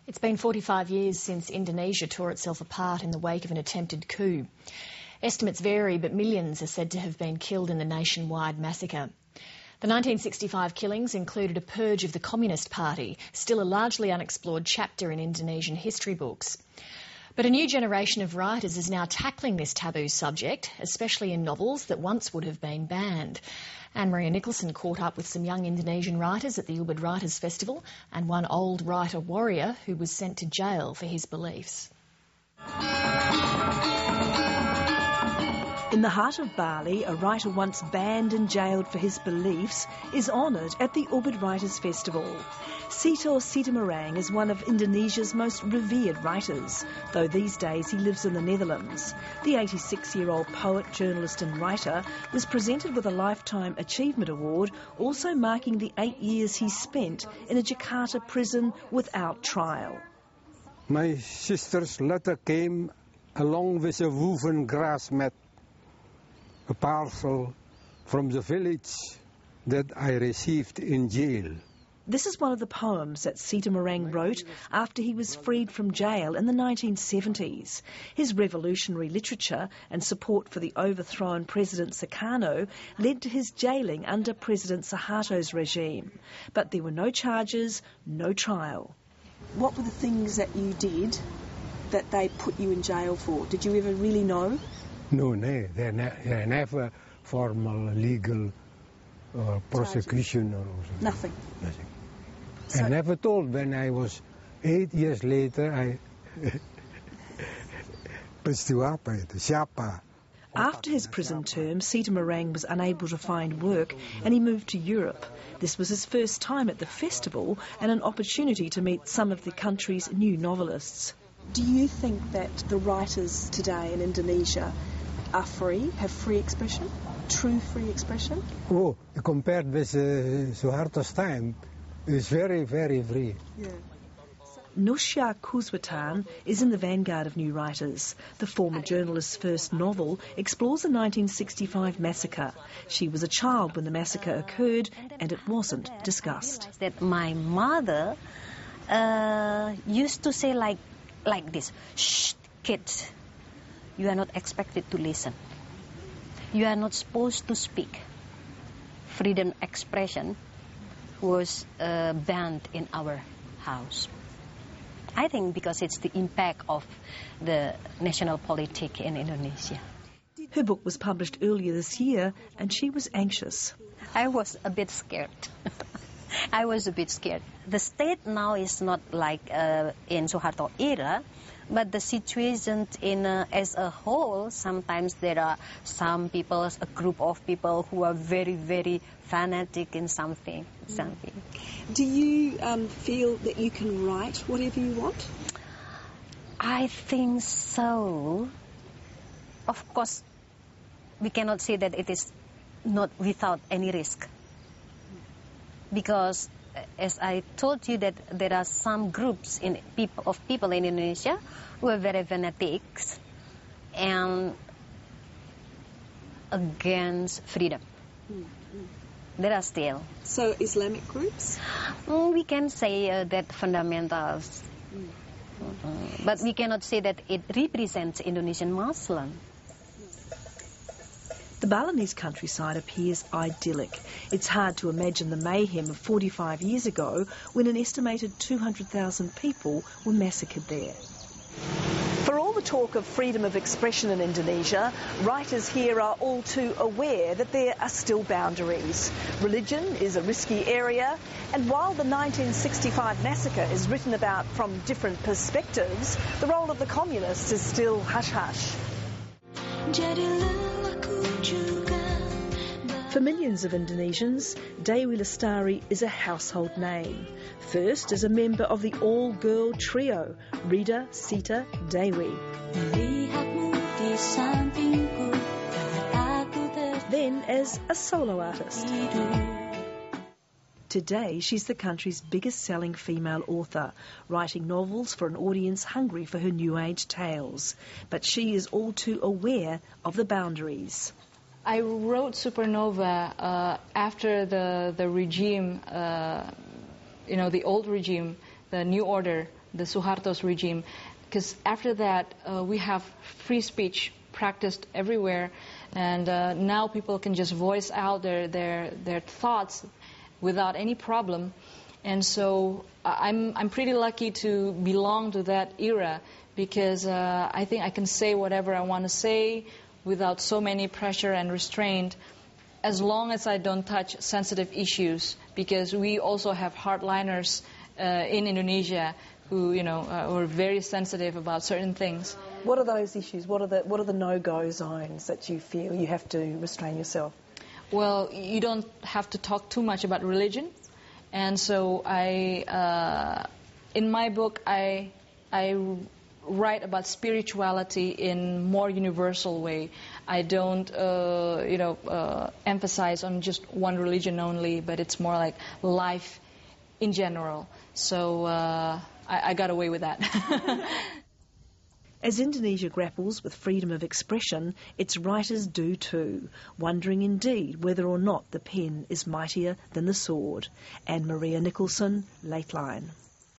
It's been 45 years since Indonesia tore itself apart in the wake of an attempted coup. Estimates vary, but millions are said to have been killed in the nationwide massacre. The 1965 killings included a purge of the Communist Party, still a largely unexplored chapter in Indonesian history books. But a new generation of writers is now tackling this taboo subject, especially in novels that once would have been banned. Anne-Maria Nicholson caught up with some young Indonesian writers at the Ubud Writers Festival and one old writer warrior who was sent to jail for his beliefs. In the heart of Bali, a writer once banned and jailed for his beliefs is honoured at the Ubud Writers Festival. Sito Sitamarang is one of Indonesia's most revered writers, though these days he lives in the Netherlands. The 86-year-old poet, journalist and writer was presented with a Lifetime Achievement Award, also marking the 8 years he spent in a Jakarta prison without trial. My sister's letter came along with a woven grass mat, a parcel from the village that I received in jail. This is one of the poems that Sitamarang wrote after he was freed from jail in the 1970s. His revolutionary literature and support for the overthrown President Sukarno led to his jailing under President Suharto's regime. But there were no charges, no trial. What were the things that you did that they put you in jail for? Did you ever really know? No, they're never formal legal prosecution or something. Nothing? Nothing. So I never told when I was 8 years later, After his prison term, Sitamarang was unable to find work and he moved to Europe. This was his first time at the festival and an opportunity to meet some of the country's new novelists. Do you think that the writers today in Indonesia are free, have free expression, true free expression? Oh, compared with Suharto's time, it's very, very free. Yeah. Nusya Kuswatan is in the vanguard of new writers. The former journalist's first novel explores the 1965 massacre. She was a child when the massacre occurred and it wasn't discussed. That my mother used to say like this, "Shh, kids, you are not expected to listen. You are not supposed to speak." Freedom expression was banned in our house. I think because it's the impact of the national politics in Indonesia. Her book was published earlier this year and she was anxious. I was a bit scared. I was a bit scared. The state now is not like in Suharto era, but the situation in as a whole, sometimes there are some people, a group of people who are very, very fanatic in something. Do you feel that you can write whatever you want? I think so. Of course, we cannot say that it is not without any risk. Because, as I told you, that there are some groups of people in Indonesia who are very fanatics and against freedom. There are still. So Islamic groups? We can say that fundamentals. But we cannot say that it represents Indonesian Muslim. The Balinese countryside appears idyllic. It's hard to imagine the mayhem of 45 years ago when an estimated 200,000 people were massacred there. For all the talk of freedom of expression in Indonesia, writers here are all too aware that there are still boundaries. Religion is a risky area, and while the 1965 massacre is written about from different perspectives, the role of the communists is still hush-hush. For millions of Indonesians, Dewi Lestari is a household name. First as a member of the all-girl trio, Rida, Sita, Dewi. Then as a solo artist. Today, she's the country's biggest-selling female author, writing novels for an audience hungry for her new age tales. But she is all too aware of the boundaries. I wrote Supernova after the regime, the old regime, the New Order, the Suharto's regime, because after that we have free speech practiced everywhere, and now people can just voice out their thoughts without any problem. And so I'm pretty lucky to belong to that era, because I think I can say whatever I want to say without so many pressure and restraint, as long as I don't touch sensitive issues, because we also have hardliners in Indonesia who, are very sensitive about certain things. What are those issues? What are the no-go zones that you feel you have to restrain yourself? Well, you don't have to talk too much about religion, and so in my book, I write about spirituality in more universal way. I don't, emphasize on just one religion only, but it's more like life in general. So I got away with that. As Indonesia grapples with freedom of expression, its writers do too, wondering indeed whether or not the pen is mightier than the sword. Anne Maria Nicholson, Lateline.